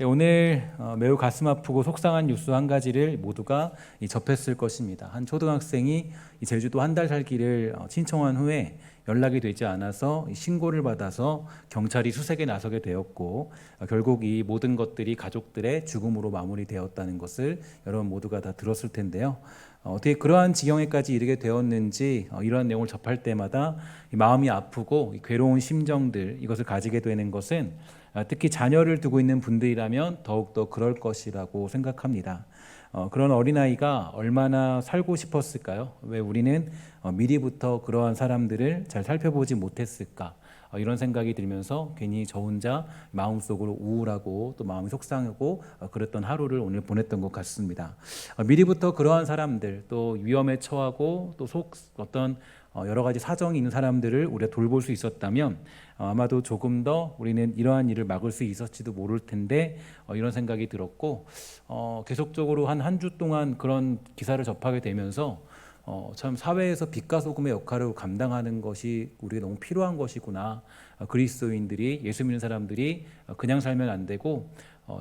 오늘 매우 가슴 아프고 속상한 뉴스 한 가지를 모두가 접했을 것입니다. 한 초등학생이 제주도 한 달 살기를 신청한 후에 연락이 되지 않아서 신고를 받아서 경찰이 수색에 나서게 되었고, 결국 이 모든 것들이 가족들의 죽음으로 마무리되었다는 것을 여러분 모두가 다 들었을 텐데요. 어떻게 그러한 지경에까지 이르게 되었는지 이러한 내용을 접할 때마다 마음이 아프고 괴로운 심정들, 이것을 가지게 되는 것은 특히 자녀를 두고 있는 분들이라면 더욱더 그럴 것이라고 생각합니다. 그런 어린아이가 얼마나 살고 싶었을까요? 왜 우리는 미리부터 그러한 사람들을 잘 살펴보지 못했을까? 이런 생각이 들면서 괜히 저 혼자 마음속으로 우울하고 또 마음이 속상하고 그랬던 하루를 오늘 보냈던 것 같습니다. 미리부터 그러한 사람들, 또 위험에 처하고 또 어떤 여러 가지 사정이 있는 사람들을 우리가 돌볼 수 있었다면 아마도 조금 더 우리는 이러한 일을 막을 수 있었지도 모를 텐데, 이런 생각이 들었고, 계속적으로 한 주 동안 그런 기사를 접하게 되면서 참 사회에서 빛과 소금의 역할을 감당하는 것이 우리가 너무 필요한 것이구나. 그리스도인들이, 예수 믿는 사람들이 그냥 살면 안 되고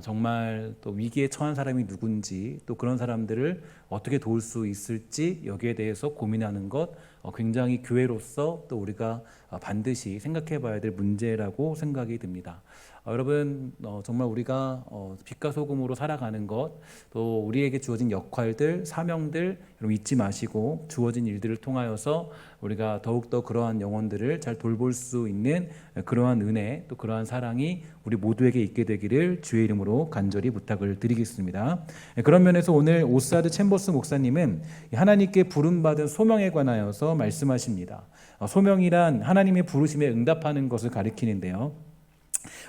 정말 또 위기에 처한 사람이 누군지, 또 그런 사람들을 어떻게 도울 수 있을지, 여기에 대해서 고민하는 것, 굉장히 교회로서 또 우리가 반드시 생각해 봐야 될 문제라고 생각이 듭니다. 여러분, 정말 우리가 빛과 소금으로 살아가는 것, 또 우리에게 주어진 역할들, 사명들 여러분 잊지 마시고, 주어진 일들을 통하여서 우리가 더욱더 그러한 영혼들을 잘 돌볼 수 있는 그러한 은혜, 또 그러한 사랑이 우리 모두에게 있게 되기를 주의 이름으로 간절히 부탁을 드리겠습니다. 그런 면에서 오늘 오사드 챔버스 목사님은 하나님께 부름받은 소명에 관하여서 말씀하십니다. 소명이란 하나님의 부르심에 응답하는 것을 가리키는데요,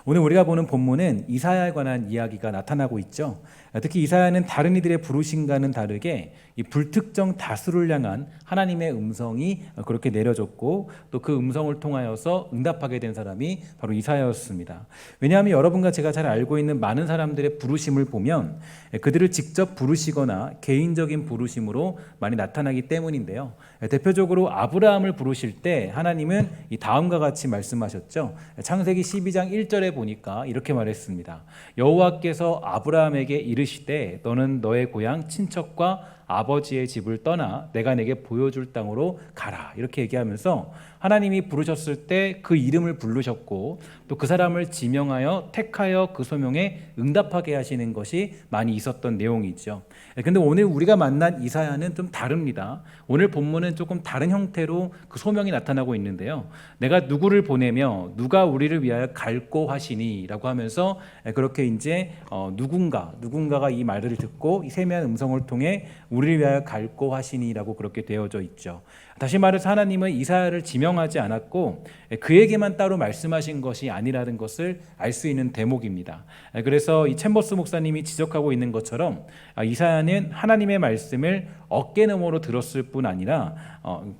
오늘 우리가 보는 본문은 이사야에 관한 이야기가 나타나고 있죠. 특히 이사야는 다른 이들의 부르심과는 다르게 이 불특정 다수를 향한 하나님의 음성이 그렇게 내려졌고, 또 그 음성을 통하여서 응답하게 된 사람이 바로 이사야였습니다. 왜냐하면 여러분과 제가 잘 알고 있는 많은 사람들의 부르심을 보면 그들을 직접 부르시거나 개인적인 부르심으로 많이 나타나기 때문인데요, 대표적으로 아브라함을 부르실 때 하나님은 이 다음과 같이 말씀하셨죠. 창세기 12장 1절에 보니까 이렇게 말했습니다. 여호와께서 아브라함에게 이르시되 너는 너의 고향 친척과 아버지의 집을 떠나 내가 내게 보여줄 땅으로 가라, 이렇게 얘기하면서 하나님이 부르셨을 때 그 이름을 부르셨고, 또 그 사람을 지명하여 택하여 그 소명에 응답하게 하시는 것이 많이 있었던 내용이죠. 근데 오늘 우리가 만난 이사야는 좀 다릅니다. 오늘 본문은 조금 다른 형태로 그 소명이 나타나고 있는데요, 내가 누구를 보내며 누가 우리를 위하여 갈고 하시니 라고 하면서 그렇게 이제 누군가가 이 말을 듣고 이 세미한 음성을 통해 우리를 위하여 갈고 하시니라고 그렇게 되어져 있죠. 다시 말해서 하나님은 이사야를 지명하지 않았고 그에게만 따로 말씀하신 것이 아니라는 것을 알 수 있는 대목입니다. 그래서 이 챔버스 목사님이 지적하고 있는 것처럼 이사야는 하나님의 말씀을 어깨너머로 들었을 뿐 아니라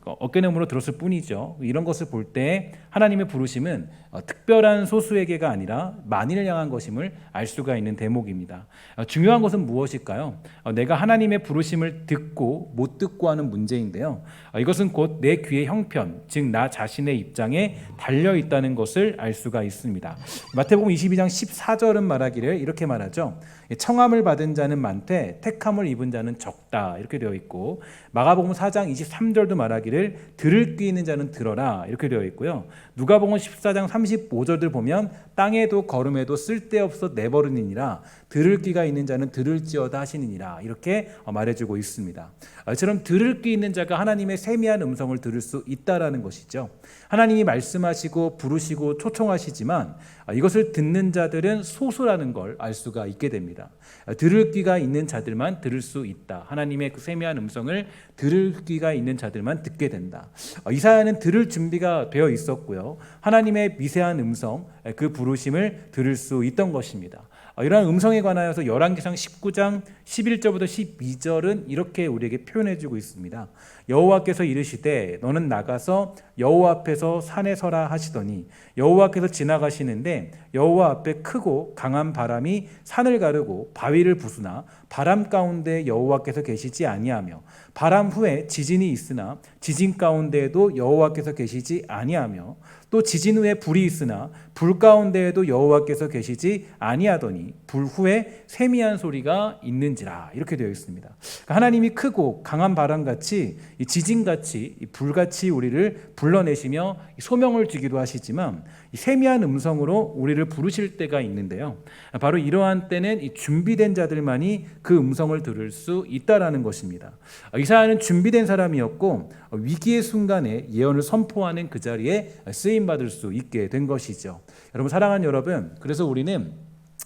어깨너머로 들었을 뿐이죠. 이런 것을 볼 때 하나님의 부르심은 특별한 소수에게가 아니라 만인을 향한 것임을 알 수가 있는 대목입니다. 중요한 것은 무엇일까요? 내가 하나님의 부르심을 듣고 못 듣고 하는 문제인데요, 이것은 곧 내 귀의 형편, 즉 나 자신의 입장에 달려 있다는 것을 알 수가 있습니다. 마태복음 22장 14절은 말하기를 이렇게 말하죠. 청함을 받은 자는 많되 택함을 입은 자는 적다, 이렇게 되어 있고, 마가복음 4장 23절도 말하기를 들을 귀 있는 자는 들어라, 이렇게 되어 있고요, 누가복음 14장 35절들 보면 땅에도 걸음에도 쓸데없어 내버리니라 들을 귀가 있는 자는 들을지어다 하시느니라, 이렇게 말해주고 있습니다. 이처럼 들을 귀 있는 자가 하나님의 세미한 음성을 들을 수 있다라는 것이죠. 하나님이 말씀하시고 부르시고 초청하시지만 이것을 듣는 자들은 소수라는 걸 알 수가 있게 됩니다. 들을 귀가 있는 자들만 들을 수 있다. 하나님의 그 세미한 음성을 들을 귀가 있는 자들만 듣게 된다. 이사야는 들을 준비가 되어 있었고요, 하나님의 미세한 음성, 그 부르심을 들을 수 있던 것입니다. 이러한 음성에 관하여서 열왕기상 19장 11절부터 12절은 이렇게 우리에게 표현해주고 있습니다. 여호와께서 이르시되 너는 나가서 여호와 앞에서 산에 서라 하시더니 여호와께서 지나가시는데 여호와 앞에 크고 강한 바람이 산을 가르고 바위를 부수나 바람 가운데 여호와께서 계시지 아니하며 바람 후에 지진이 있으나 지진 가운데에도 여호와께서 계시지 아니하며 또 지진 후에 불이 있으나 불 가운데에도 여호와께서 계시지 아니하더니 불 후에 세미한 소리가 있는지라 이렇게 되어 있습니다. 그러니까 하나님이 크고 강한 바람같이 지진같이 불같이 우리를 불러내시며 소명을 주기도 하시지만 세미한 음성으로 우리를 부르실 때가 있는데요. 바로 이러한 때는 준비된 자들만이 그 음성을 들을 수 있다라는 것입니다. 이사야는 준비된 사람이었고 위기의 순간에 예언을 선포하는 그 자리에 쓰임받을 수 있게 된 것이죠. 여러분, 사랑하는 여러분, 그래서 우리는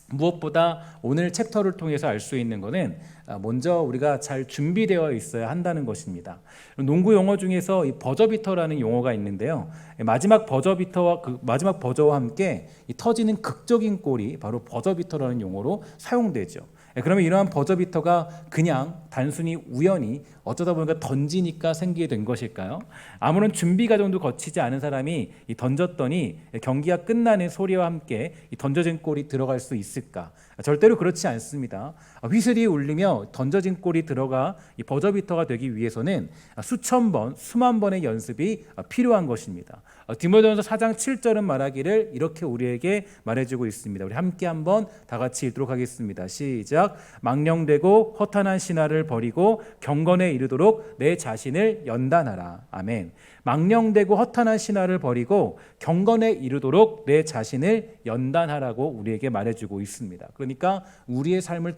무엇보다 오늘 챕터를 통해서 알 수 있는 것은 먼저 우리가 잘 준비되어 있어야 한다는 것입니다. 농구 용어 중에서 이 버저비터라는 용어가 있는데요. 마지막 버저와 함께 이 터지는 극적인 골이 바로 버저비터라는 용어로 사용되죠. 그러면 이러한 버저비터가 그냥 단순히 우연히 어쩌다 보니까 던지니까 생기게 된 것일까요? 아무런 준비 과정도 거치지 않은 사람이 던졌더니 경기가 끝나는 소리와 함께 던져진 골이 들어갈 수 있을까? 절대로 그렇지 않습니다. 휘슬이 울리며 던져진 골이 들어가 버저비터가 되기 위해서는 수천 번, 수만 번의 연습이 필요한 것입니다. 디모데전서 4장 7절은 말하기를 이렇게 우리에게 말해주고 있습니다. 우리 함께 한번 다 같이 읽도록 하겠습니다. 시작. 망령되고 허탄한 신화를 버리고 경건에 이르도록 내 자신을 연단하라. 아멘. 망령되고 허탄한 신화를 버리고 경건에 이르도록 내 자신을 연단하라고 우리에게 말해주고 있습니다. 그러니까 우리의 삶을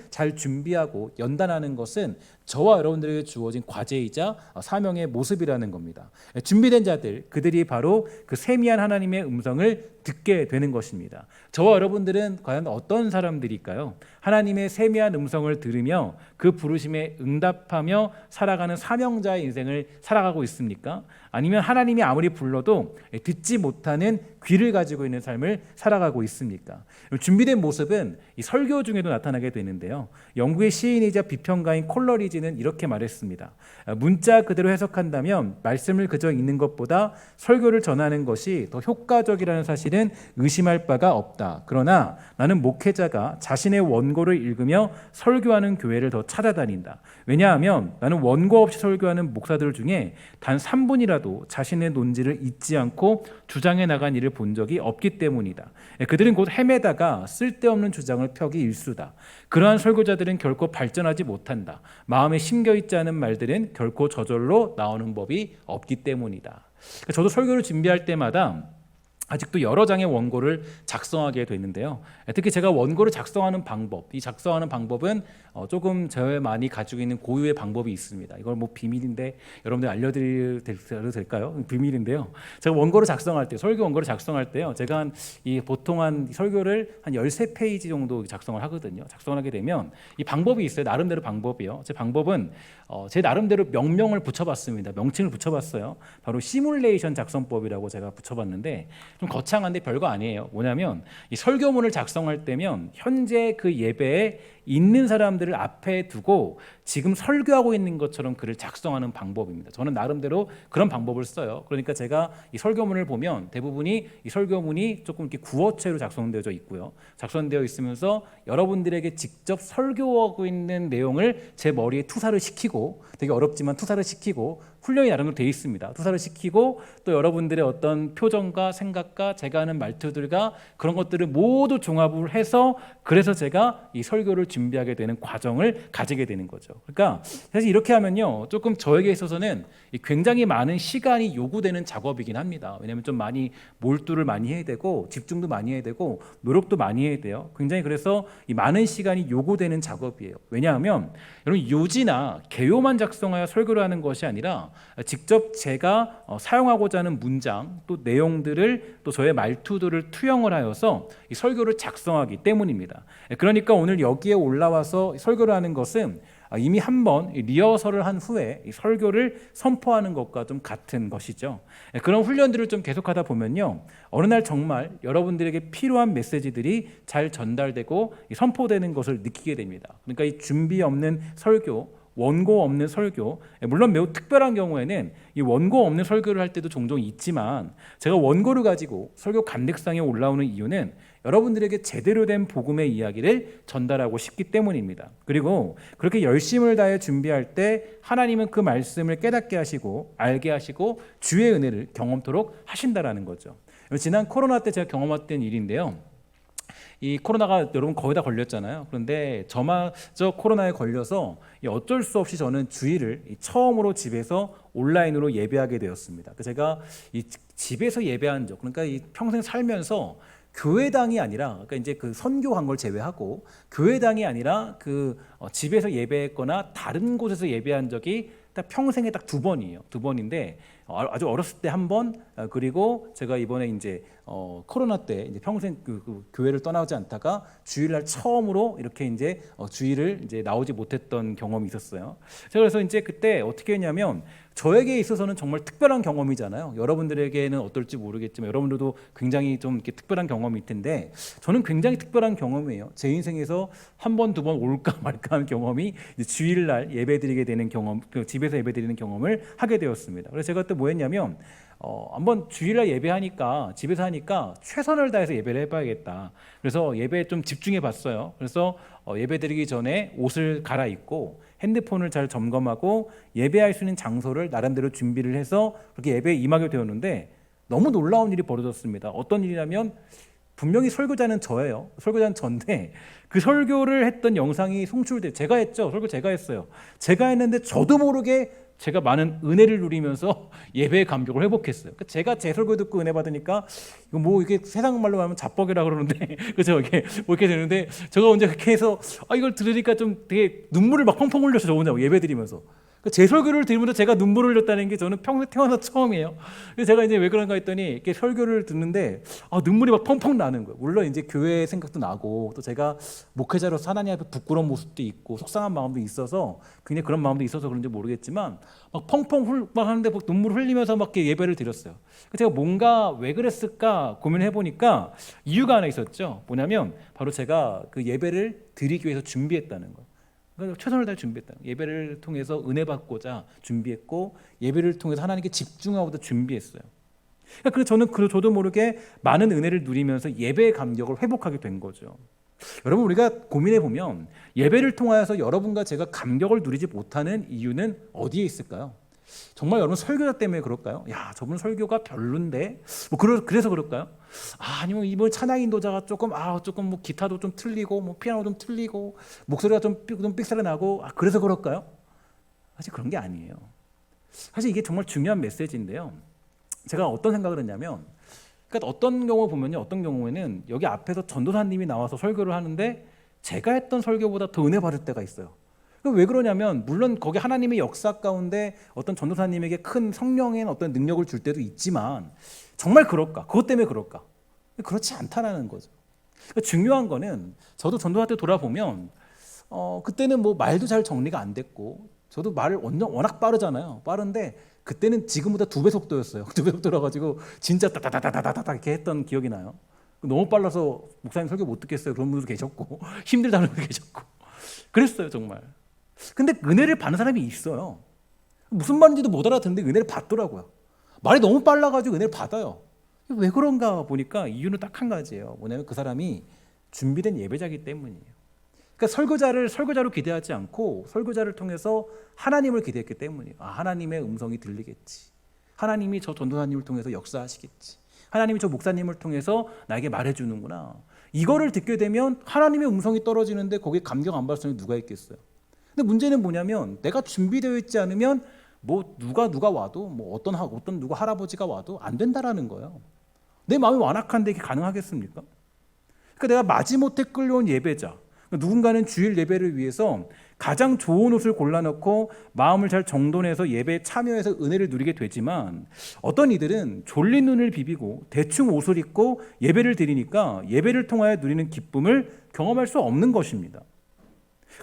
잘 준비하고 연단하는 것은 저와 여러분들에게 주어진 과제이자 사명의 모습이라는 겁니다. 준비된 자들, 그들이 바로 그 세미한 하나님의 음성을 듣게 되는 것입니다. 저와 여러분들은 과연 어떤 사람들일까요? 하나님의 세미한 음성을 들으며 그 부르심에 응답하며 살아가는 사명자의 인생을 살아가고 있습니까? 아니면 하나님이 아무리 불러도 듣지 못하는 귀를 가지고 있는 삶을 살아가고 있습니까? 준비된 모습은 이 설교 중에도 나타나게 되는데요. 영국의 시인이자 비평가인 콜러리지는 이렇게 말했습니다. 문자 그대로 해석한다면 말씀을 그저 읽는 것보다 설교를 전하는 것이 더 효과적이라는 사실은 의심할 바가 없다. 그러나 나는 목회자가 자신의 원고를 읽으며 설교하는 교회를 더 찾아다닌다. 왜냐하면 나는 원고 없이 설교하는 목사들 중에 단 3분이라도 자신의 논지를 잊지 않고 주장해 나간 일을 본 적이 없기 때문이다. 그들은 곧 헤매다가 쓸데없는 주장을 펴기 일수다. 그러한 설교자들은 결코 발전하지 못한다. 마음에 심겨있지 않은 말들은 결코 저절로 나오는 법이 없기 때문이다. 저도 설교를 준비할 때마다 아직도 여러 장의 원고를 작성하게 되는데요. 특히 제가 원고를 작성하는 방법, 이 작성하는 방법은 조금 저만이 가지고 있는 고유의 방법이 있습니다. 이걸 뭐 비밀인데 여러분들 알려드려도 될까요? 비밀인데요. 제가 원고를 작성할 때, 설교 원고를 작성할 때요, 제가 보통 설교를 한 13페이지 정도 작성을 하거든요. 작성을 하게 되면 이 방법이 있어요. 나름대로 방법이요. 제 방법은 제 나름대로 명명을 붙여봤습니다. 명칭을 붙여봤어요. 바로 시뮬레이션 작성법이라고 제가 붙여봤는데 좀 거창한데 별거 아니에요. 뭐냐면 이 설교문을 작성할 때면 현재 그 예배에 있는 사람들을 앞에 두고 지금 설교하고 있는 것처럼 글을 작성하는 방법입니다. 저는 나름대로 그런 방법을 써요. 그러니까 제가 이 설교문을 보면 대부분이 이 설교문이 조금 이렇게 구어체로 작성되어 있고요. 작성되어 있으면서 여러분들에게 직접 설교하고 있는 내용을 제 머리에 투사를 시키고, 되게 어렵지만 투사를 시키고, 훈련이 나름대로 되어 있습니다. 투사를 시키고 또 여러분들의 어떤 표정과 생각과 제가 하는 말투들과 그런 것들을 모두 종합을 해서 그래서 제가 이 설교를 준비하게 되는 과정을 가지게 되는 거죠. 그러니까 사실 이렇게 하면요, 조금 저에게 있어서는 굉장히 많은 시간이 요구되는 작업이긴 합니다. 왜냐하면 좀 많이 몰두를 많이 해야 되고 집중도 많이 해야 되고 노력도 많이 해야 돼요. 굉장히 그래서 이 많은 시간이 요구되는 작업이에요. 왜냐하면 여러분 요지나 개요만 작성하여 설교를 하는 것이 아니라 직접 제가 사용하고자 하는 문장 또 내용들을 또 저의 말투들을 투영을 하여서 이 설교를 작성하기 때문입니다. 그러니까 오늘 여기에 올라와서 설교를 하는 것은 이미 한번 리허설을 한 후에 이 설교를 선포하는 것과 좀 같은 것이죠. 그런 훈련들을 좀 계속하다 보면요, 어느 날 정말 여러분들에게 필요한 메시지들이 잘 전달되고 선포되는 것을 느끼게 됩니다. 그러니까 이 준비 없는 설교, 원고 없는 설교, 물론 매우 특별한 경우에는 이 원고 없는 설교를 할 때도 종종 있지만 제가 원고를 가지고 설교 간득상에 올라오는 이유는 여러분들에게 제대로 된 복음의 이야기를 전달하고 싶기 때문입니다. 그리고 그렇게 열심을 다해 준비할 때 하나님은 그 말씀을 깨닫게 하시고 알게 하시고 주의 은혜를 경험토록 하신다라는 거죠. 지난 코로나 때 제가 경험했던 일인데요. 이 코로나가 여러분 거의 다 걸렸잖아요. 그런데 저마저 코로나에 걸려서 어쩔 수 없이 저는 주일을 처음으로 집에서 온라인으로 예배하게 되었습니다. 제가 이 집에서 예배한 적, 그러니까 이 평생 살면서 교회당이 아니라, 그러니까 이제 그 선교한 걸 제외하고 교회당이 아니라 집에서 예배했거나 다른 곳에서 예배한 적이 딱 평생에 딱 두 번이에요. 두 번인데 아주 어렸을 때 한 번, 그리고 제가 이번에 이제 코로나 때 이제 평생 그 교회를 떠나지 않다가 주일날 처음으로 이렇게 이제 주일을 이제 나오지 못했던 경험이 있었어요. 제가 그래서 이제 그때 어떻게 했냐면, 저에게 있어서는 정말 특별한 경험이잖아요. 여러분들에게는 어떨지 모르겠지만 여러분들도 굉장히 좀 이렇게 특별한 경험일 텐데, 저는 굉장히 특별한 경험이에요. 제 인생에서 한 번, 두 번 올까 말까 하는 경험이 이제 주일날 예배드리게 되는 경험, 집에서 예배드리는 경험을 하게 되었습니다. 그래서 제가 또 뭐 했냐면, 한번 주일날 예배하니까 집에서 하니까 최선을 다해서 예배를 해봐야겠다. 그래서 예배에 좀 집중해 봤어요. 그래서 예배드리기 전에 옷을 갈아입고 핸드폰을 잘 점검하고 예배할 수 있는 장소를 나름대로 준비를 해서 그렇게 예배에 임하게 되었는데, 너무 놀라운 일이 벌어졌습니다. 어떤 일이냐면, 분명히 설교자는 저예요. 설교자는 저인데 그 설교를 했던 영상이 송출돼, 제가 했죠. 설교 제가 했어요. 제가 했는데 저도 모르게 제가 많은 은혜를 누리면서 예배의 감격을 회복했어요. 그러니까 제가 제 설교 듣고 은혜 받으니까 이거 뭐 이게 세상 말로 하면 자뻑이라 그러는데 그죠? 이게 뭐 이렇게 되는데, 제가 언제 그렇게 해서 이걸 들으니까 좀 되게 눈물을 막 펑펑 흘렸어요. 저 혼자 예배 드리면서. 제 설교를 들으면서 제가 눈물을 흘렸다는 게 저는 평생 태어나서 처음이에요. 그래서 제가 이제 왜 그런가 했더니, 이렇게 설교를 듣는데 눈물이 막 펑펑 나는 거예요. 물론 이제 교회 생각도 나고, 또 제가 목회자로서 하나님 앞에 부끄러운 모습도 있고 속상한 마음도 있어서, 굉장히 그런 마음도 있어서 그런지 모르겠지만 막 펑펑 막 하는데 막 눈물 흘리면서 막 예배를 드렸어요. 제가 뭔가 왜 그랬을까 고민해 보니까 이유가 하나 있었죠. 뭐냐면 바로 제가 그 예배를 드리기 위해서 준비했다는 거. 최선을 다해 준비했다. 예배를 통해서 은혜 받고자 준비했고, 예배를 통해서 하나님께 집중하고자 준비했어요. 그래서 저는 저도 모르게 많은 은혜를 누리면서 예배의 감격을 회복하게 된 거죠. 여러분, 우리가 고민해 보면 예배를 통하여서 여러분과 제가 감격을 누리지 못하는 이유는 어디에 있을까요? 정말 여러분 설교자 때문에 그럴까요? 야, 저분 설교가 별론데 뭐 그래서 그럴까요? 아니면 이번 찬양 인도자가 조금 뭐 기타도 좀 틀리고 뭐 피아노 좀 틀리고 목소리가 좀 삑사리 나고 그래서 그럴까요? 사실 그런 게 아니에요. 사실 이게 정말 중요한 메시지인데요. 제가 어떤 생각을 했냐면, 그러니까 어떤 경우 보면요, 어떤 경우에는 여기 앞에서 전도사님이 나와서 설교를 하는데 제가 했던 설교보다 더 은혜 받을 때가 있어요. 왜 그러냐면, 물론 거기 하나님의 역사 가운데 어떤 전도사님에게 큰 성령의 어떤 능력을 줄 때도 있지만, 정말 그럴까? 그것 때문에 그럴까? 그렇지 않다라는 거죠. 그러니까 중요한 거는, 저도 전도사 때 돌아보면 그때는 뭐 말도 잘 정리가 안 됐고, 저도 말을 워낙 빠르잖아요. 빠른데 그때는 지금보다 2배 속도였어요. 2배 속도라 가지고 진짜 따다다다다다다 이렇게 했던 기억이 나요. 너무 빨라서 목사님 설교 못 듣겠어요. 그런 분도 계셨고 힘들다는 분도 계셨고 그랬어요, 정말. 근데 은혜를 받는 사람이 있어요. 무슨 말인지도 못 알아듣는데 은혜를 받더라고요. 말이 너무 빨라가지고 은혜를 받아요. 왜 그런가 보니까 이유는 딱 한 가지예요. 뭐냐면 그 사람이 준비된 예배자이기 때문이에요. 그러니까 설교자로 기대하지 않고 설교자를 통해서 하나님을 기대했기 때문이에요. 하나님의 음성이 들리겠지. 하나님이 저 전도사님을 통해서 역사하시겠지. 하나님이 저 목사님을 통해서 나에게 말해주는구나. 이거를 듣게 되면 하나님의 음성이 떨어지는데 거기에 감격 안 받을 사람이 누가 있겠어요. 근데 문제는 뭐냐면, 내가 준비되어 있지 않으면 뭐 누가 와도 뭐 어떤 누가 할아버지가 와도 안 된다라는 거예요. 내 마음이 완악한데 이게 가능하겠습니까? 그러니까 내가 마지못해 끌려온 예배자, 누군가는 주일 예배를 위해서 가장 좋은 옷을 골라놓고 마음을 잘 정돈해서 예배에 참여해서 은혜를 누리게 되지만, 어떤 이들은 졸린 눈을 비비고 대충 옷을 입고 예배를 드리니까 예배를 통하여 누리는 기쁨을 경험할 수 없는 것입니다.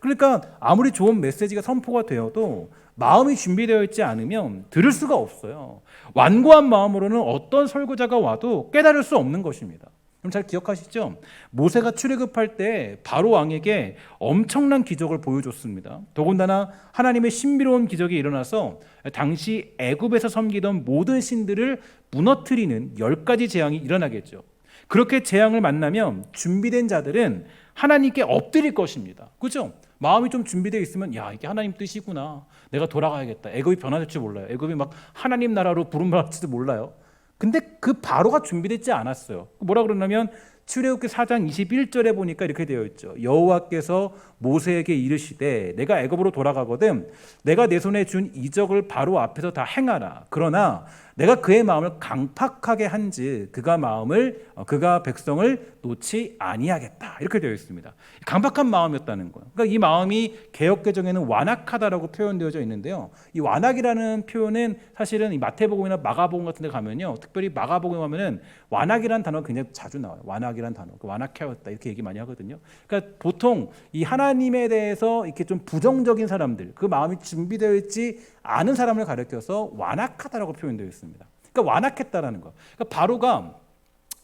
그러니까 아무리 좋은 메시지가 선포가 되어도 마음이 준비되어 있지 않으면 들을 수가 없어요. 완고한 마음으로는 어떤 설교자가 와도 깨달을 수 없는 것입니다. 그럼 잘 기억하시죠? 모세가 출애굽할 때 바로 왕에게 엄청난 기적을 보여줬습니다. 더군다나 하나님의 신비로운 기적이 일어나서 당시 애굽에서 섬기던 모든 신들을 무너뜨리는 10가지 재앙이 일어나겠죠. 그렇게 재앙을 만나면 준비된 자들은 하나님께 엎드릴 것입니다. 그렇죠? 마음이 좀 준비되어 있으면, 야, 이게 하나님 뜻이구나. 내가 돌아가야겠다. 애굽이 변화될지 몰라요. 애굽이 막 하나님 나라로 부름받을지도 몰라요. 근데 그 바로가 준비되지 않았어요. 뭐라 그러냐면, 출애굽기 4장 21절에 보니까 이렇게 되어 있죠. 여호와께서 모세에게 이르시되 내가 애굽으로 돌아가거든 내가 내 손에 준 이적을 바로 앞에서 다 행하라. 그러나 내가 그의 마음을 강팍하게 한즉 그가 백성을 놓지 아니하겠다. 이렇게 되어 있습니다. 강팍한 마음이었다는 거예요. 그러니까 이 마음이 개역개정에는 완악하다라고 표현되어져 있는데요. 이 완악이라는 표현은 사실은 이 마태복음이나 마가복음 같은 데 가면요. 특별히 마가복음에 가면은 완악이라는 단어가 굉장히 자주 나와요. 완악이라는 단어. 완악해왔다 이렇게 얘기 많이 하거든요. 그러니까 보통 이 하나님에 대해서 이렇게 좀 부정적인 사람들, 그 마음이 준비되어 있지 않은 사람을 가리켜서 완악하다라고 표현되어 있습니다. 그러니까 완악했다라는 거. 그러니까 바로가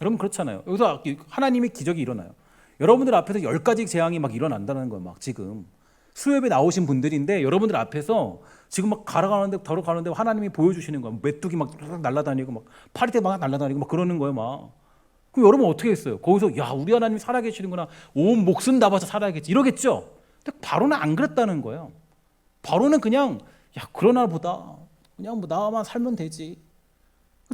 여러분 그렇잖아요. 여기서 하나님의 기적이 일어나요. 여러분들 앞에서 10가지 재앙이 막 일어난다는 거예요. 막 지금 수협에 나오신 분들인데 여러분들 앞에서 지금 막 걸어가는데 하나님이 보여주시는 거예요. 메뚜기 막 날아다니고 막 파리떼 막 날아다니고 막 그러는 거예요. 막. 그럼 여러분 어떻게 했어요? 거기서 야 우리 하나님이 살아계시는구나. 온 목숨 다 바쳐 살아야겠지 이러겠죠. 근데 바로는 안 그랬다는 거예요. 바로는 그냥 야 그러나 보다 그냥 뭐 나만 살면 되지.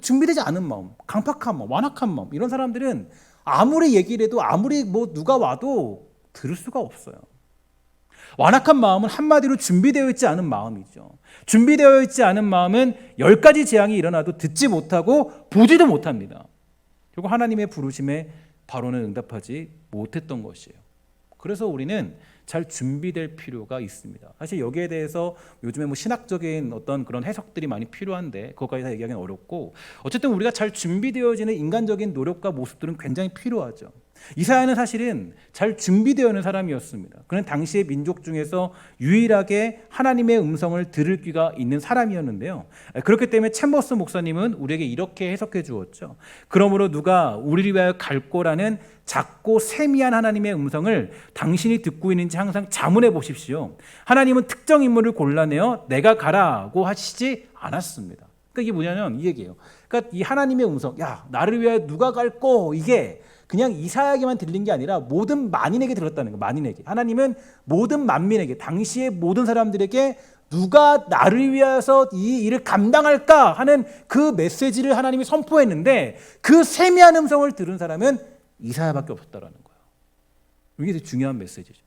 준비되지 않은 마음, 강팍한 마음, 완악한 마음 이런 사람들은 아무리 얘기를 해도 아무리 뭐 누가 와도 들을 수가 없어요. 완악한 마음은 한마디로 준비되어 있지 않은 마음이죠. 준비되어 있지 않은 마음은 10가지 재앙이 일어나도 듣지 못하고 보지도 못합니다. 결국 하나님의 부르심에 바로는 응답하지 못했던 것이에요. 그래서 우리는 잘 준비될 필요가 있습니다. 사실 여기에 대해서 요즘에 뭐 신학적인 어떤 그런 해석들이 많이 필요한데 그것까지 다 얘기하기는 어렵고 어쨌든 우리가 잘 준비되어지는 인간적인 노력과 모습들은 굉장히 필요하죠. 이사야는 사실은 잘 준비되어 있는 사람이었습니다. 그는 당시의 민족 중에서 유일하게 하나님의 음성을 들을 귀가 있는 사람이었는데요. 그렇기 때문에 챔버스 목사님은 우리에게 이렇게 해석해 주었죠. 그러므로 누가 우리를 위하여 갈고라는 작고 세미한 하나님의 음성을 당신이 듣고 있는지 항상 자문해 보십시오. 하나님은 특정 인물을 골라내어 내가 가라고 하시지 않았습니다. 그러니까 이게 뭐냐면 이 얘기예요. 그러니까 이 하나님의 음성, 야 나를 위하여 누가 갈고 이게 그냥 이사야에게만 들린 게 아니라 모든 만인에게 들었다는 거예요. 만인에게. 하나님은 모든 만민에게, 당시의 모든 사람들에게 누가 나를 위해서 이 일을 감당할까 하는 그 메시지를 하나님이 선포했는데 그 세미한 음성을 들은 사람은 이사야밖에 없었다라는 거예요. 이게 되게 중요한 메시지죠.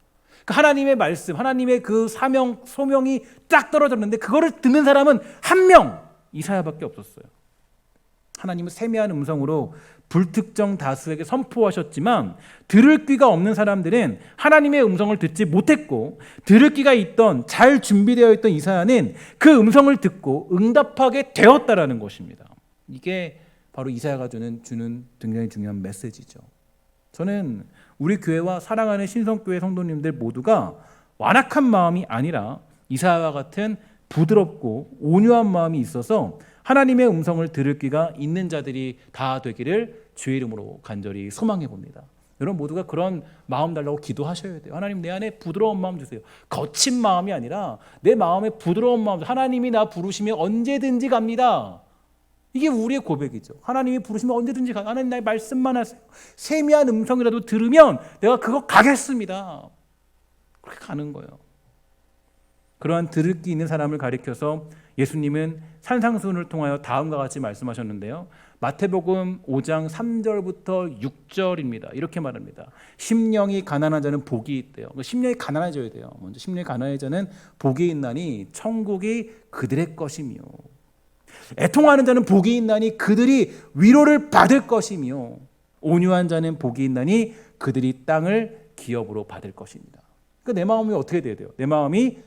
그러니까 하나님의 말씀, 하나님의 그 사명, 소명이 딱 떨어졌는데 그거를 듣는 사람은 한 명, 이사야밖에 없었어요. 하나님은 세미한 음성으로 불특정 다수에게 선포하셨지만 들을 귀가 없는 사람들은 하나님의 음성을 듣지 못했고 들을 귀가 있던 잘 준비되어 있던 이사야는 그 음성을 듣고 응답하게 되었다라는 것입니다. 이게 바로 이사야가 주는 굉장히 중요한 메시지죠. 저는 우리 교회와 사랑하는 신성교회 성도님들 모두가 완악한 마음이 아니라 이사야와 같은 부드럽고 온유한 마음이 있어서 하나님의 음성을 들을 귀가 있는 자들이 다 되기를 주의 이름으로 간절히 소망해 봅니다. 여러분 모두가 그런 마음 달라고 기도하셔야 돼요. 하나님 내 안에 부드러운 마음 주세요. 거친 마음이 아니라 내 마음에 부드러운 마음. 하나님이 나 부르시면 언제든지 갑니다. 이게 우리의 고백이죠. 하나님이 부르시면 언제든지 가. 하나님 나의 말씀만 하세요. 세미한 음성이라도 들으면 내가 그거 가겠습니다. 그렇게 가는 거예요. 그러한 들을 귀 있는 사람을 가리켜서 예수님은 산상수훈을 통하여 다음과 같이 말씀하셨는데요. 마태복음 5장 3절부터 6절입니다. 이렇게 말합니다. 심령이 가난한 자는 복이 있대요. 심령이 가난해져야 돼요. 먼저 심령이 가난해진 자는 복이 있나니 천국이 그들의 것이며 애통하는 자는 복이 있나니 그들이 위로를 받을 것이며 온유한 자는 복이 있나니 그들이 땅을 기업으로 받을 것입니다. 그러니까 내 마음이 어떻게 돼야 돼요? 내 마음이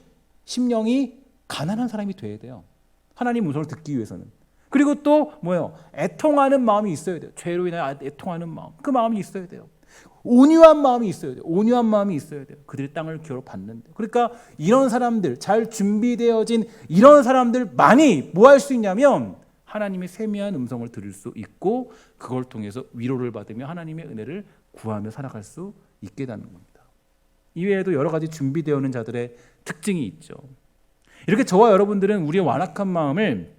심령이 가난한 사람이 돼야 돼요. 하나님 음성을 듣기 위해서는. 그리고 또 뭐예요? 애통하는 마음이 있어야 돼요. 죄로 인하여 애통하는 마음. 그 마음이 있어야 돼요. 온유한 마음이 있어야 돼요. 온유한 마음이 있어야 돼요. 그들이 땅을 기업으로 받는데. 그러니까 이런 사람들, 잘 준비되어진 이런 사람들만이 뭐 할 수 있냐면 하나님의 세미한 음성을 들을 수 있고 그걸 통해서 위로를 받으며 하나님의 은혜를 구하며 살아갈 수 있게 되는 겁니다. 이외에도 여러 가지 준비되어 있는 자들의 특징이 있죠. 이렇게 저와 여러분들은 우리의 완악한 마음을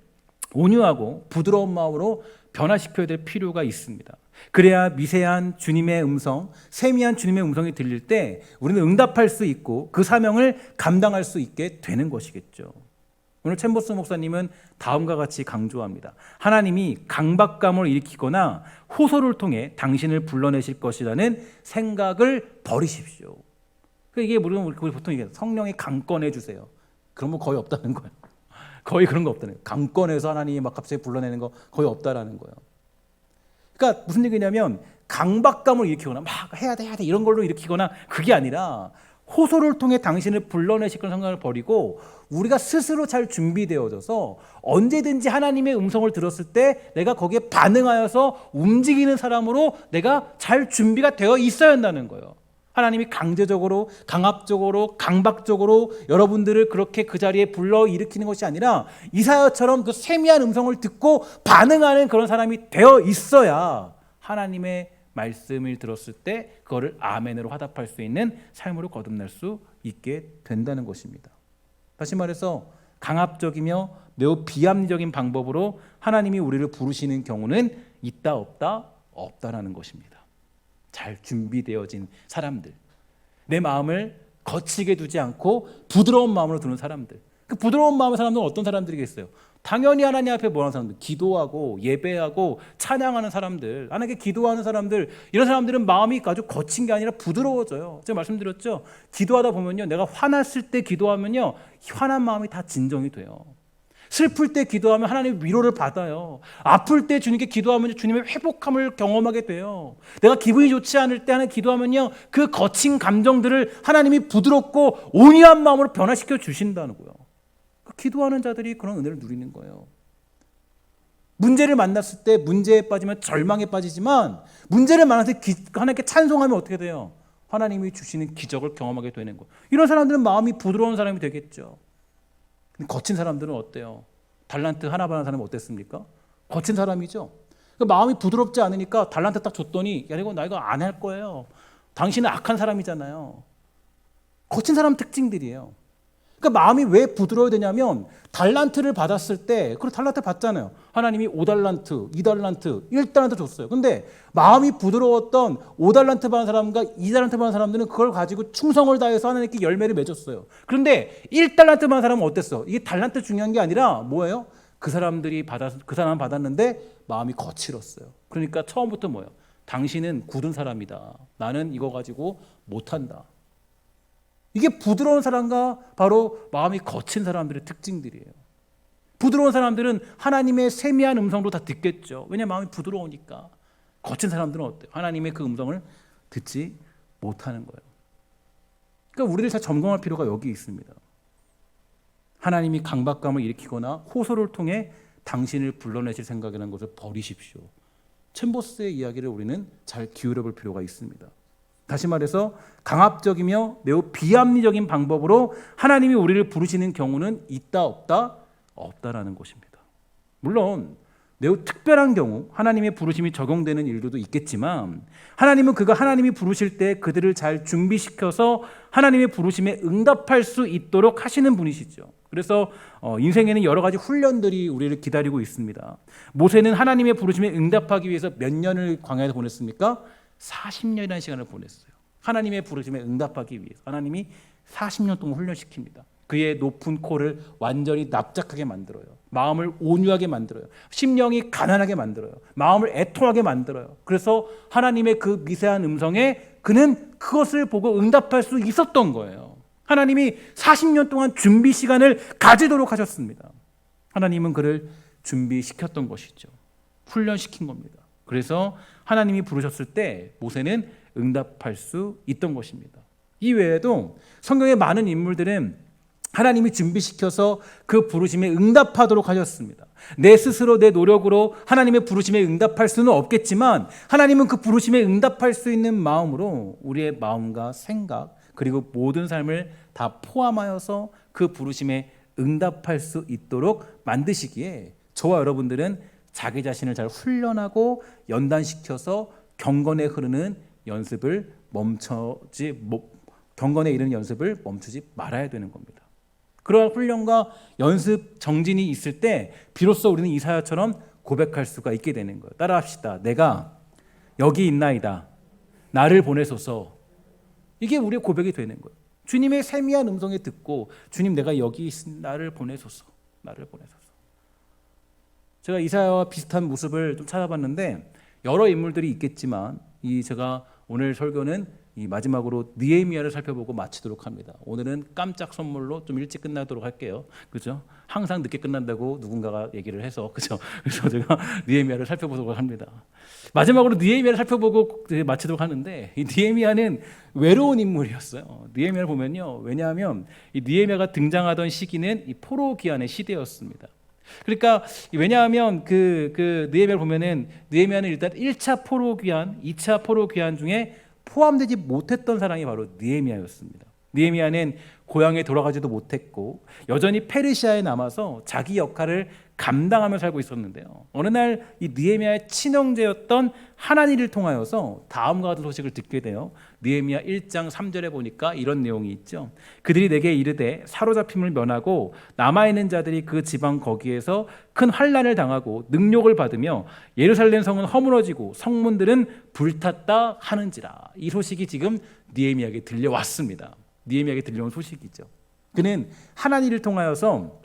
온유하고 부드러운 마음으로 변화시켜야 될 필요가 있습니다. 그래야 미세한 주님의 음성, 세미한 주님의 음성이 들릴 때 우리는 응답할 수 있고 그 사명을 감당할 수 있게 되는 것이겠죠. 오늘 챔버스 목사님은 다음과 같이 강조합니다. 하나님이 강박감을 일으키거나 호소를 통해 당신을 불러내실 것이라는 생각을 버리십시오. 이게 물론 우리 보통 이게 성령이 강권해 주세요. 그런 거 거의 없다는 거예요. 거의 그런 거 없다는 거예요. 강권해서 하나님이 막 갑자기 불러내는 거 거의 없다라는 거예요. 그러니까 무슨 얘기냐면 강박감을 일으키거나 막 해야 돼 이런 걸로 일으키거나 그게 아니라 호소를 통해 당신을 불러내실 그런 생각을 버리고 우리가 스스로 잘 준비되어져서 언제든지 하나님의 음성을 들었을 때 내가 거기에 반응하여서 움직이는 사람으로 내가 잘 준비가 되어 있어야 한다는 거예요. 하나님이 강제적으로, 강압적으로, 강박적으로 여러분들을 그렇게 그 자리에 불러 일으키는 것이 아니라 이사야처럼 그 세미한 음성을 듣고 반응하는 그런 사람이 되어 있어야 하나님의 말씀을 들었을 때 그거를 아멘으로 화답할 수 있는 삶으로 거듭날 수 있게 된다는 것입니다. 다시 말해서 강압적이며 매우 비합리적인 방법으로 하나님이 우리를 부르시는 경우는 있다 없다 없다라는 것입니다. 잘 준비되어진 사람들, 내 마음을 거치게 두지 않고 부드러운 마음으로 두는 사람들. 그 부드러운 마음의 사람들은 어떤 사람들이겠어요? 당연히 하나님 앞에 뭐하는 사람들, 기도하고 예배하고 찬양하는 사람들, 하나님께 기도하는 사람들, 이런 사람들은 마음이 아주 거친 게 아니라 부드러워져요. 제가 말씀드렸죠. 기도하다 보면요, 내가 화났을 때 기도하면요, 화난 마음이 다 진정이 돼요. 슬플 때 기도하면 하나님의 위로를 받아요. 아플 때 주님께 기도하면 주님의 회복함을 경험하게 돼요. 내가 기분이 좋지 않을 때 하나님 기도하면요, 그 거친 감정들을 하나님이 부드럽고 온유한 마음으로 변화시켜 주신다는 거예요. 기도하는 자들이 그런 은혜를 누리는 거예요. 문제를 만났을 때 문제에 빠지면 절망에 빠지지만 문제를 만났을 때 하나님께 찬송하면 어떻게 돼요? 하나님이 주시는 기적을 경험하게 되는 거예요. 이런 사람들은 마음이 부드러운 사람이 되겠죠. 거친 사람들은 어때요? 달란트 하나 받은 사람은 어땠습니까? 거친 사람이죠. 마음이 부드럽지 않으니까 달란트 딱 줬더니 야 이거 나 이거 안 할 거예요. 당신은 악한 사람이잖아요. 거친 사람 특징들이에요. 그러니까 마음이 왜 부드러워야 되냐면 달란트를 받았을 때 그리고 달란트 받잖아요. 하나님이 5달란트, 2달란트, 1달란트 줬어요. 근데 마음이 부드러웠던 5달란트 받은 사람과 2달란트 받은 사람들은 그걸 가지고 충성을 다해서 하나님께 열매를 맺었어요. 그런데 1달란트 받은 사람은 어땠어? 이게 달란트 중요한 게 아니라 뭐예요? 그 사람 받았는데 마음이 거칠었어요. 그러니까 처음부터 뭐예요? 당신은 굳은 사람이다. 나는 이거 가지고 못한다. 이게 부드러운 사람과 바로 마음이 거친 사람들의 특징들이에요. 부드러운 사람들은 하나님의 세미한 음성도 다 듣겠죠. 왜냐하면 마음이 부드러우니까. 거친 사람들은 어때요? 하나님의 그 음성을 듣지 못하는 거예요. 그러니까 우리를 잘 점검할 필요가 여기 있습니다. 하나님이 강박감을 일으키거나 호소를 통해 당신을 불러내실 생각이라는 것을 버리십시오. 챔버스의 이야기를 우리는 잘 기울여 볼 필요가 있습니다. 다시 말해서 강압적이며 매우 비합리적인 방법으로 하나님이 우리를 부르시는 경우는 있다 없다? 없다라는 것입니다. 물론 매우 특별한 경우 하나님의 부르심이 적용되는 일들도 있겠지만 하나님은 하나님이 부르실 때 그들을 잘 준비시켜서 하나님의 부르심에 응답할 수 있도록 하시는 분이시죠. 그래서 인생에는 여러 가지 훈련들이 우리를 기다리고 있습니다. 모세는 하나님의 부르심에 응답하기 위해서 몇 년을 광야에서 보냈습니까? 40년이라는 시간을 보냈어요. 하나님의 부르심에 응답하기 위해서 하나님이 40년 동안 훈련시킵니다. 그의 높은 코를 완전히 납작하게 만들어요. 마음을 온유하게 만들어요. 심령이 가난하게 만들어요. 마음을 애통하게 만들어요. 그래서 하나님의 그 미세한 음성에 그는 그것을 보고 응답할 수 있었던 거예요. 하나님이 40년 동안 준비 시간을 가지도록 하셨습니다. 하나님은 그를 준비시켰던 것이죠. 훈련시킨 겁니다. 그래서 하나님이 부르셨을 때 모세는 응답할 수 있던 것입니다. 이 외에도 성경의 많은 인물들은 하나님이 준비시켜서 그 부르심에 응답하도록 하셨습니다. 내 스스로 내 노력으로 하나님의 부르심에 응답할 수는 없겠지만 하나님은 그 부르심에 응답할 수 있는 마음으로 우리의 마음과 생각 그리고 모든 삶을 다 포함하여서 그 부르심에 응답할 수 있도록 만드시기에 저와 여러분들은 자기 자신을 잘 훈련하고 연단시켜서 경건에 흐르는 연습을 경건에 이르는 연습을 멈추지 말아야 되는 겁니다. 그러한 훈련과 연습 정진이 있을 때 비로소 우리는 이사야처럼 고백할 수가 있게 되는 거예요. 따라합시다. 내가 여기 있나이다. 나를 보내소서. 이게 우리의 고백이 되는 거예요. 주님의 세미한 음성에 듣고 주님 내가 여기 있습니다. 나를 보내소서. 나를 보내소서. 제가 이사야와 비슷한 모습을 좀 찾아봤는데 여러 인물들이 있겠지만 제가 오늘 설교는 이 마지막으로 느헤미야를 살펴보고 마치도록 합니다. 오늘은 깜짝 선물로 좀 일찍 끝나도록 할게요. 그죠? 항상 늦게 끝난다고 누군가가 얘기를 해서 그죠? 그래서 제가 느헤미야를 살펴보도록 합니다. 마지막으로 느헤미야를 살펴보고 마치도록 하는데 이 느헤미야는 외로운 인물이었어요. 느헤미야를 보면요. 왜냐하면 이 느헤미야가 등장하던 시기는 이 포로 기한의 시대였습니다. 그러니까 왜냐하면 그 느헤미야를 보면은 느헤미야는 일단 1차 포로 귀환, 2차 포로 귀환 중에 포함되지 못했던 사람이 바로 느헤미야였습니다. 느헤미야는 고향에 돌아가지도 못했고 여전히 페르시아에 남아서 자기 역할을 감당하며 살고 있었는데요. 어느 날 이 느헤미야의 친형제였던 하나니를 통하여서 다음과 같은 소식을 듣게 돼요. 느헤미야 1장 3절에 보니까 이런 내용이 있죠. 그들이 내게 이르되 사로잡힘을 면하고 남아있는 자들이 그 지방 거기에서 큰 환난을 당하고 능욕을 받으며 예루살렘 성은 허물어지고 성문들은 불탔다 하는지라. 이 소식이 지금 느헤미야에게 들려왔습니다. 느헤미야에게 들려온 소식이죠. 그는 하나니를 통하여서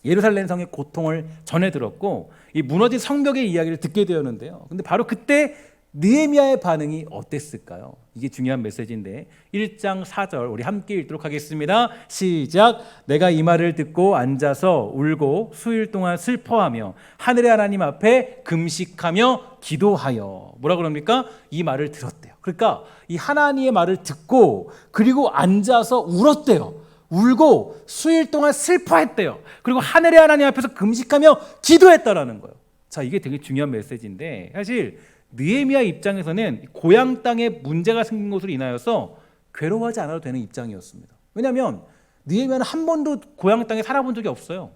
예루살렘 성의 고통을 전해 들었고 이 무너진 성벽의 이야기를 듣게 되었는데요. 근데 바로 그때 느헤미야의 반응이 어땠을까요? 이게 중요한 메시지인데 1장 4절 우리 함께 읽도록 하겠습니다. 시작. 내가 이 말을 듣고 앉아서 울고 수일 동안 슬퍼하며 하늘의 하나님 앞에 금식하며 기도하여. 뭐라 그럽니까? 이 말을 들었대요. 그러니까 이 하나님의 말을 듣고 그리고 앉아서 울었대요. 울고 수일 동안 슬퍼했대요. 그리고 하늘의 하나님 앞에서 금식하며 기도했다라는 거예요. 자, 이게 되게 중요한 메시지인데 사실 느헤미야 입장에서는 고향 땅에 문제가 생긴 것으로 인하여서 괴로워하지 않아도 되는 입장이었습니다. 왜냐하면 느헤미야는 한 번도 고향 땅에 살아본 적이 없어요.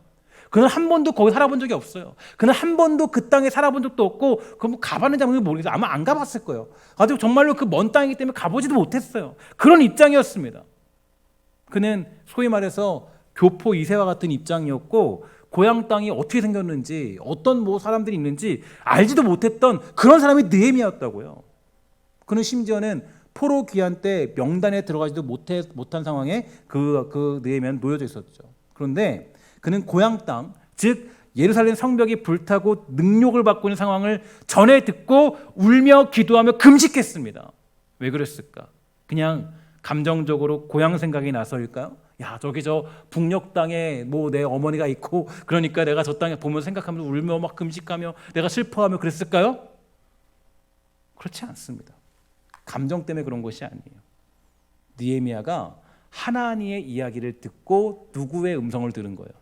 그는 한 번도 거기 살아본 적이 없어요. 그는 한 번도 그 땅에 살아본 적도 없고 그럼 가봤는지 모르겠어요. 아마 안 가봤을 거예요. 가지고 정말로 그 먼 땅이기 때문에 가보지도 못했어요. 그런 입장이었습니다. 그는 소위 말해서 교포 2세와 같은 입장이었고 고향 땅이 어떻게 생겼는지 어떤 사람들이 있는지 알지도 못했던 그런 사람이 느헤미야였다고요. 그는 심지어는 포로 귀환 때 명단에 들어가지도 못한 상황에 그 느헤미야는 놓여져 있었죠. 그런데 그는 고향 땅, 즉 예루살렘 성벽이 불타고 능욕을 받고 있는 상황을 전해 듣고 울며 기도하며 금식했습니다. 왜 그랬을까? 그냥 감정적으로 고향 생각이 나서일까요? 야, 저기 저 북녘 땅에 내 어머니가 있고 그러니까 내가 저 땅에 보면서 생각하면서 울며 막 금식하며 내가 슬퍼하며 그랬을까요? 그렇지 않습니다. 감정 때문에 그런 것이 아니에요. 느헤미야가 하나님의 이야기를 듣고 누구의 음성을 들은 거예요?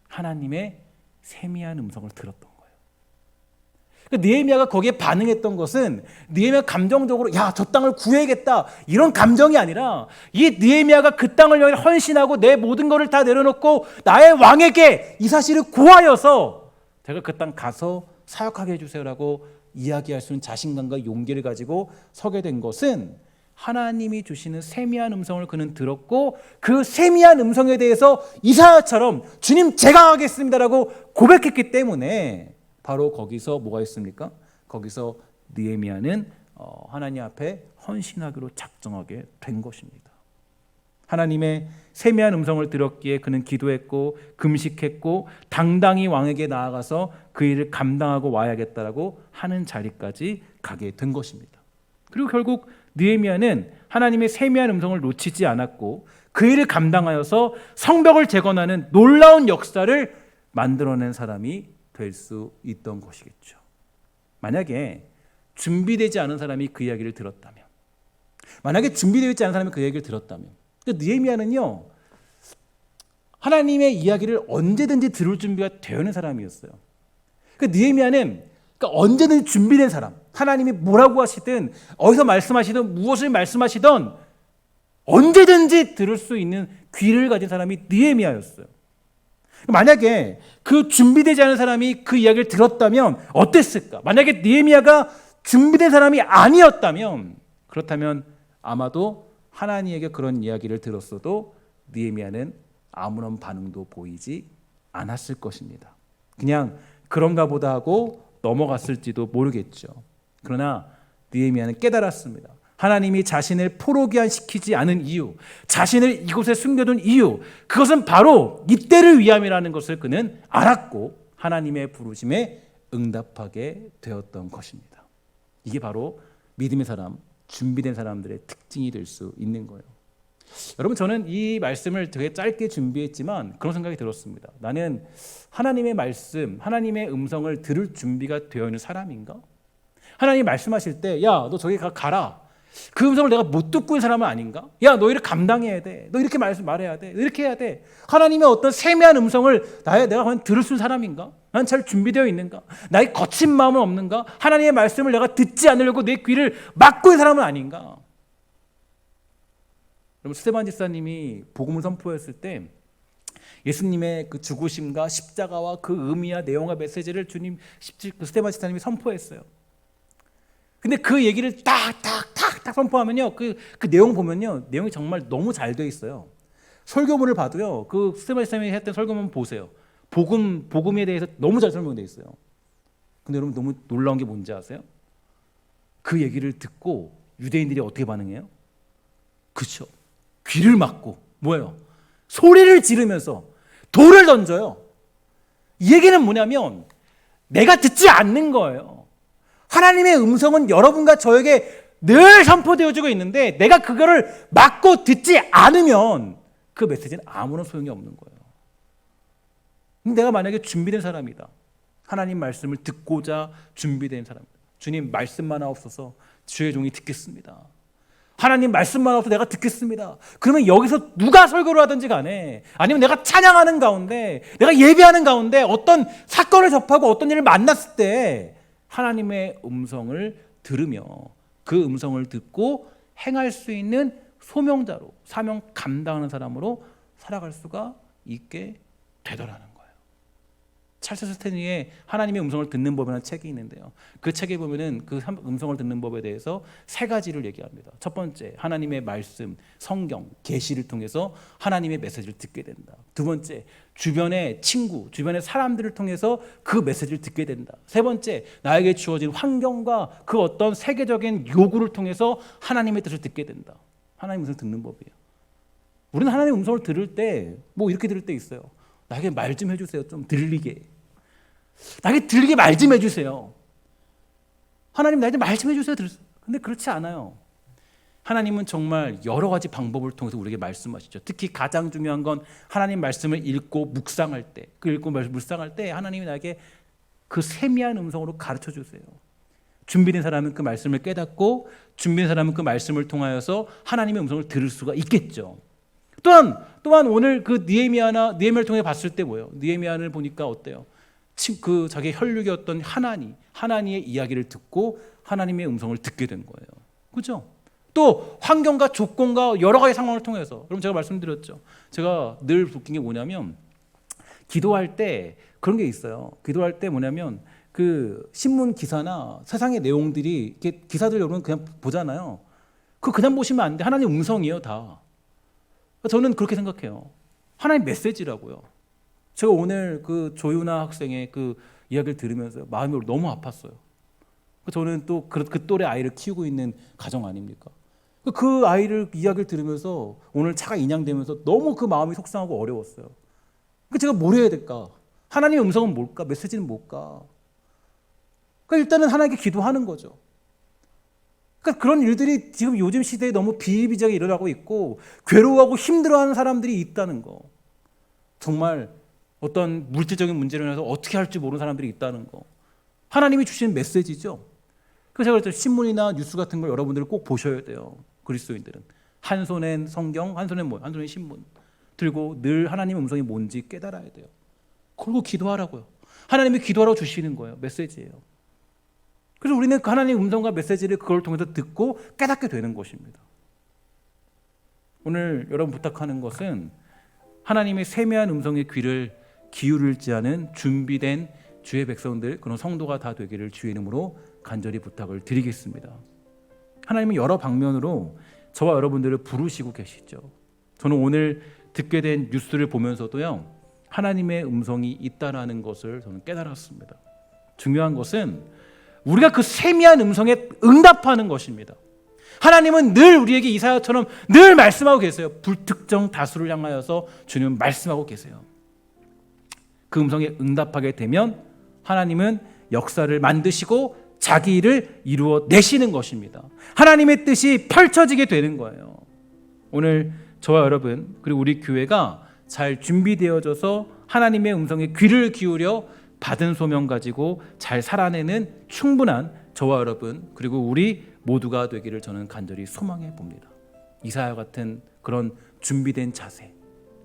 하나님의 세미한 음성을 들었던 거예요. 느헤미야가 거기에 반응했던 것은 느헤미야가 감정적으로 야, 저 땅을 구해야겠다 이런 감정이 아니라 이 느헤미야가 그 땅을 위해 헌신하고 내 모든 것을 다 내려놓고 나의 왕에게 이 사실을 고하여서 제가 그 땅 가서 사역하게 해주세요라고 이야기할 수 있는 자신감과 용기를 가지고 서게 된 것은 하나님이 주시는 세미한 음성을 그는 들었고 그 세미한 음성에 대해서 이사야처럼 주님 제가 하겠습니다라고 고백했기 때문에 바로 거기서 뭐가 있습니까? 거기서 느헤미야는 하나님 앞에 헌신하기로 작정하게 된 것입니다. 하나님의 세미한 음성을 들었기에 그는 기도했고 금식했고 당당히 왕에게 나아가서 그 일을 감당하고 와야겠다라고 하는 자리까지 가게 된 것입니다. 그리고 결국 느헤미야는 하나님의 세미한 음성을 놓치지 않았고 그 일을 감당하여서 성벽을 재건하는 놀라운 역사를 만들어낸 사람이 될 수 있던 것이겠죠. 만약에 준비되지 않은 사람이 그 이야기를 들었다면, 만약에 준비되지 않은 사람이 그 이야기를 들었다면, 느헤미야는요 하나님의 이야기를 언제든지 들을 준비가 되어 있는 사람이었어요. 느헤미야는 언제든지 준비된 사람, 하나님이 뭐라고 하시든 어디서 말씀하시든 무엇을 말씀하시든 언제든지 들을 수 있는 귀를 가진 사람이 느헤미야였어요. 만약에 그 준비되지 않은 사람이 그 이야기를 들었다면 어땠을까? 만약에 느헤미야가 준비된 사람이 아니었다면 그렇다면 아마도 하나님에게 그런 이야기를 들었어도 느헤미야는 아무런 반응도 보이지 않았을 것입니다. 그냥 그런가 보다 하고 넘어갔을지도 모르겠죠. 그러나 느헤미야는 깨달았습니다. 하나님이 자신을 포로기한시키지 않은 이유, 자신을 이곳에 숨겨둔 이유, 그것은 바로 이때를 위함이라는 것을 그는 알았고 하나님의 부르심에 응답하게 되었던 것입니다. 이게 바로 믿음의 사람, 준비된 사람들의 특징이 될 수 있는 거예요. 여러분, 저는 이 말씀을 되게 짧게 준비했지만 그런 생각이 들었습니다. 나는 하나님의 말씀, 하나님의 음성을 들을 준비가 되어 있는 사람인가? 하나님이 말씀하실 때, 야, 너 저기 가라. 그 음성을 내가 못 듣고 있는 사람은 아닌가? 야, 너 이렇게 감당해야 돼. 너 이렇게 말해야 돼. 이렇게 해야 돼. 하나님의 어떤 세미한 음성을 내가 과연 들을 수 있는 사람인가? 난 잘 준비되어 있는가? 나의 거친 마음은 없는가? 하나님의 말씀을 내가 듣지 않으려고 내 귀를 막고 있는 사람은 아닌가? 여러분, 스테반 집사님이 복음을 선포했을 때 예수님의 그 죽으심과 십자가와 그 의미와 내용과 메시지를 스테반 집사님이 선포했어요. 근데 그 얘기를 딱 선포하면요, 그 내용 보면요, 내용이 정말 너무 잘 돼 있어요. 설교문을 봐도요, 그 스테반 집사님이 했던 설교문 보세요. 복음에 대해서 너무 잘 설명돼 있어요. 근데 여러분, 너무 놀라운 게 뭔지 아세요? 그 얘기를 듣고 유대인들이 어떻게 반응해요? 그렇죠. 귀를 막고 뭐예요? 소리를 지르면서 돌을 던져요. 이 얘기는 뭐냐면 내가 듣지 않는 거예요. 하나님의 음성은 여러분과 저에게 늘 선포되어지고 있는데 내가 그거를 막고 듣지 않으면 그 메시지는 아무런 소용이 없는 거예요. 내가 만약에 준비된 사람이다. 하나님 말씀을 듣고자 준비된 사람이다. 주님, 말씀만 하옵소서. 주의 종이 듣겠습니다. 하나님 말씀만 없어 내가 듣겠습니다. 그러면 여기서 누가 설교를 하든지 간에, 아니면 내가 찬양하는 가운데, 내가 예배하는 가운데 어떤 사건을 접하고 어떤 일을 만났을 때 하나님의 음성을 들으며 그 음성을 듣고 행할 수 있는 소명자로, 사명 감당하는 사람으로 살아갈 수가 있게 되더라는 거예요. 찰스 스탠리의 하나님의 음성을 듣는 법이라는 책이 있는데요. 그 책에 보면은 그 음성을 듣는 법에 대해서 세 가지를 얘기합니다. 첫 번째, 하나님의 말씀, 성경, 계시를 통해서 하나님의 메시지를 듣게 된다. 두 번째, 주변의 친구, 주변의 사람들을 통해서 그 메시지를 듣게 된다. 세 번째, 나에게 주어진 환경과 그 어떤 세계적인 요구를 통해서 하나님의 뜻을 듣게 된다. 하나님의 음성을 듣는 법이에요. 우리는 하나님의 음성을 들을 때 뭐 이렇게 들을 때 있어요. 나에게 말 좀 해주세요. 좀 들리게. 나에게 들리게 말 좀 해주세요. 하나님, 나에게 말 좀 해주세요. 근데 그렇지 않아요. 하나님은 정말 여러 가지 방법을 통해서 우리에게 말씀하시죠. 특히 가장 중요한 건 하나님 말씀을 읽고 묵상할 때, 묵상할 때 하나님이 나에게 그 세미한 음성으로 가르쳐 주세요. 준비된 사람은 그 말씀을 깨닫고, 준비된 사람은 그 말씀을 통하여서 하나님의 음성을 들을 수가 있겠죠. 또한 오늘 그 느헤미야를 통해 봤을 때 뭐예요? 느헤미야를 보니까 어때요? 그 자기 혈육이었던 하나니의 이야기를 듣고 하나님의 음성을 듣게 된 거예요. 그렇죠? 또 환경과 조건과 여러 가지 상황을 통해서, 그럼 제가 말씀드렸죠. 제가 늘 웃긴 게 뭐냐면, 기도할 때 그런 게 있어요. 기도할 때 뭐냐면 그 신문 기사나 세상의 내용들이 이렇게 기사들 여러분 그냥 보잖아요. 그거 그냥 보시면 안 돼. 하나님 음성이에요, 다. 저는 그렇게 생각해요. 하나님 메시지라고요. 제가 오늘 그 조유나 학생의 그 이야기를 들으면서 마음이 너무 아팠어요. 저는 또 그 또래 아이를 키우고 있는 가정 아닙니까? 그 아이를 이야기를 들으면서 오늘 차가 인양되면서 너무 그 마음이 속상하고 어려웠어요. 제가 뭘 해야 될까? 하나님의 음성은 뭘까? 메시지는 뭘까? 일단은 하나님께 기도하는 거죠. 그런 일들이 지금 요즘 시대에 너무 비일비재하게 일어나고 있고 괴로워하고 힘들어하는 사람들이 있다는 거. 정말 어떤 물질적인 문제로 인해서 어떻게 할지 모르는 사람들이 있다는 거. 하나님이 주시는 메시지죠. 그래서 제가 그랬죠. 신문이나 뉴스 같은 걸 여러분들은 꼭 보셔야 돼요. 그리스도인들은. 한 손엔 성경, 한 손엔 한 손엔 신문 들고 늘 하나님의 음성이 뭔지 깨달아야 돼요. 그리고 기도하라고요. 하나님이 기도하라고 주시는 거예요. 메시지예요. 그래서 우리는 그 하나님의 음성과 메시지를 그걸 통해서 듣고 깨닫게 되는 것입니다. 오늘 여러분 부탁하는 것은 하나님의 세미한 음성의 귀를 기울일지 않은 준비된 주의 백성들, 그런 성도가 다 되기를 주의 이름으로 간절히 부탁을 드리겠습니다. 하나님은 여러 방면으로 저와 여러분들을 부르시고 계시죠. 저는 오늘 듣게 된 뉴스를 보면서도요, 하나님의 음성이 있다라는 것을 저는 깨달았습니다. 중요한 것은 우리가 그 세미한 음성에 응답하는 것입니다. 하나님은 늘 우리에게 이사야처럼 늘 말씀하고 계세요. 불특정 다수를 향하여서 주님은 말씀하고 계세요. 그 음성에 응답하게 되면 하나님은 역사를 만드시고 자기 일을 이루어 내시는 것입니다. 하나님의 뜻이 펼쳐지게 되는 거예요. 오늘 저와 여러분 그리고 우리 교회가 잘 준비되어져서 하나님의 음성에 귀를 기울여 받은 소명 가지고 잘 살아내는 충분한 저와 여러분 그리고 우리 모두가 되기를 저는 간절히 소망해 봅니다. 이사야 같은 그런 준비된 자세,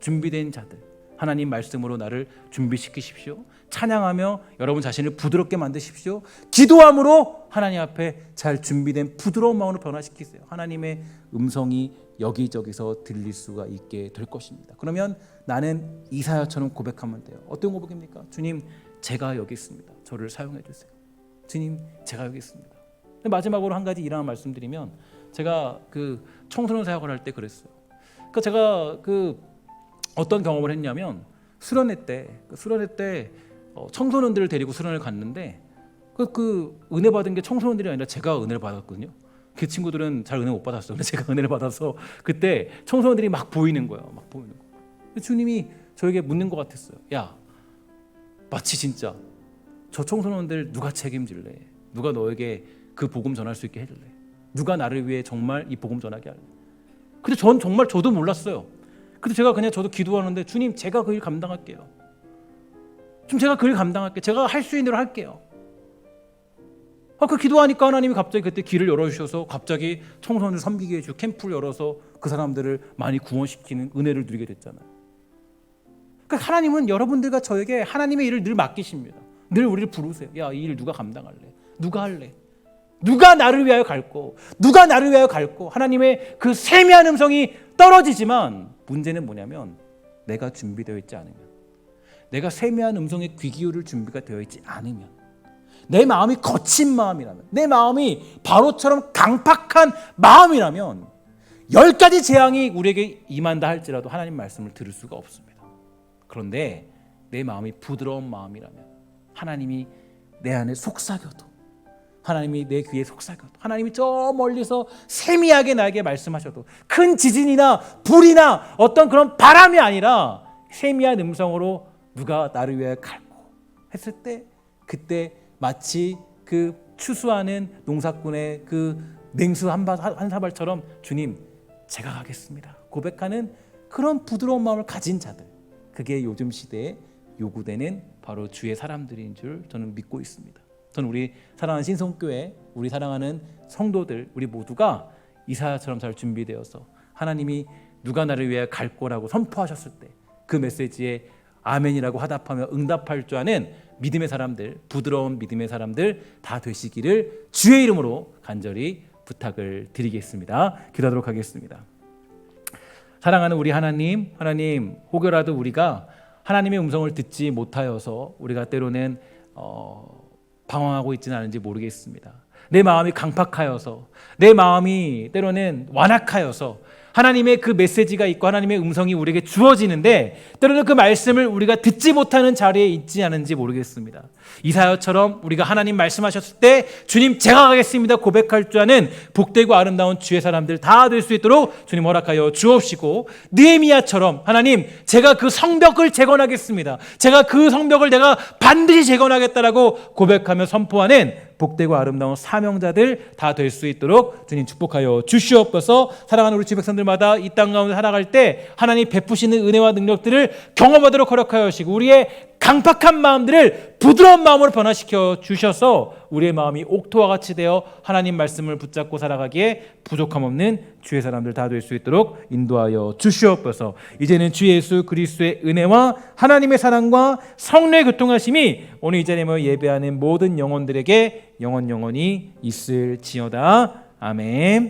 준비된 자들, 하나님 말씀으로 나를 준비시키십시오. 찬양하며 여러분 자신을 부드럽게 만드십시오. 기도함으로 하나님 앞에 잘 준비된 부드러운 마음으로 변화시키세요. 하나님의 음성이 여기저기서 들릴 수가 있게 될 것입니다. 그러면 나는 이사야처럼 고백하면 돼요. 어떤 고백입니까? 주님, 제가 여기 있습니다. 저를 사용해 주세요. 주님, 제가 여기 있습니다. 마지막으로 한 가지 일하나 말씀드리면, 제가 그 청소년 사역을 할 때 그랬어요. 그러니까 제가 어떤 경험을 했냐면 수련회 때 청소년들을 데리고 수련을 갔는데 그 은혜 받은 게 청소년들이 아니라 제가 은혜를 받았거든요. 그 친구들은 잘 은혜 못 받았어요. 근데 제가 은혜를 받아서 그때 청소년들이 막 보이는 거예요. 막 보이는 거. 주님이 저에게 묻는 것 같았어요. 야, 마치 진짜 저 청소년들 누가 책임질래? 누가 너에게 그 복음 전할 수 있게 해줄래? 누가 나를 위해 정말 이 복음 전하게 할래? 근데 전 정말 저도 몰랐어요. 근데 제가 그냥 저도 기도하는데 주님, 제가 그 일 감당할게요. 좀 제가 그 일 감당할게요. 제가 할 수 있는 대로 할게요. 그 기도하니까 하나님이 갑자기 그때 길을 열어주셔서 갑자기 청소년을 섬기게 해주고 캠프를 열어서 그 사람들을 많이 구원시키는 은혜를 누리게 됐잖아요. 그러니까 하나님은 여러분들과 저에게 하나님의 일을 늘 맡기십니다. 늘 우리를 부르세요. 야, 이 일 누가 감당할래? 누가 할래? 누가 나를 위하여 갈고? 누가 나를 위하여 갈고? 하나님의 그 세미한 음성이 떨어지지만 문제는 뭐냐면 내가 준비되어 있지 않으면, 내가 세미한 음성에 귀 기울일 준비가 되어 있지 않으면, 내 마음이 거친 마음이라면, 내 마음이 바로처럼 강팍한 마음이라면 10가지 재앙이 우리에게 임한다 할지라도 하나님 말씀을 들을 수가 없습니다. 그런데 내 마음이 부드러운 마음이라면 하나님이 내 안에 속삭여도, 하나님이 내 귀에 속삭여도, 하나님이 저 멀리서 세미하게 나에게 말씀하셔도, 큰 지진이나 불이나 어떤 그런 바람이 아니라 세미한 음성으로 누가 나를 위해 갈고 했을 때, 그때 마치 그 추수하는 농사꾼의 그 냉수 한 사발처럼 주님, 제가 가겠습니다 고백하는 그런 부드러운 마음을 가진 자들, 그게 요즘 시대에 요구되는 바로 주의 사람들인 줄 저는 믿고 있습니다. 저는 우리 사랑하는 신성교회, 우리 사랑하는 성도들, 우리 모두가 이사야처럼 잘 준비되어서 하나님이 누가 나를 위해 갈 거라고 선포하셨을 때 그 메시지에 아멘이라고 화답하며 응답할 줄 아는 믿음의 사람들, 부드러운 믿음의 사람들 다 되시기를 주의 이름으로 간절히 부탁을 드리겠습니다. 기도하도록 하겠습니다. 사랑하는 우리 하나님, 혹여라도 우리가 하나님의 음성을 듣지 못하여서 우리가 때로는 방황하고 있지는 않은지 모르겠습니다. 내 마음이 강팍하여서, 내 마음이 때로는 완악하여서 하나님의 그 메시지가 있고 하나님의 음성이 우리에게 주어지는데 때로는 그 말씀을 우리가 듣지 못하는 자리에 있지 않은지 모르겠습니다. 이사야처럼 우리가 하나님 말씀하셨을 때 주님, 제가 가겠습니다 고백할 줄 아는 복되고 아름다운 주의 사람들 다 될 수 있도록 주님 허락하여 주옵시고, 느헤미야처럼 하나님, 제가 그 성벽을 재건하겠습니다, 제가 그 성벽을 내가 반드시 재건하겠다라고 고백하며 선포하는 복되고 아름다운 사명자들 다 될 수 있도록 주님 축복하여 주시옵소서. 사랑하는 우리 주 백성들마다 이 땅 가운데 살아갈 때 하나님 베푸시는 은혜와 능력들을 경험하도록 허락하여 주시고, 우리의 강팍한 마음들을 부드러운 마음으로 변화시켜 주셔서 우리의 마음이 옥토와 같이 되어 하나님 말씀을 붙잡고 살아가기에 부족함 없는 주의 사람들 다 될 수 있도록 인도하여 주시옵소서. 이제는 주 예수 그리스도의 은혜와 하나님의 사랑과 성령의 교통하심이 오늘 이 자리에 모여 예배하는 모든 영혼들에게 영원히 있을지어다. 아멘.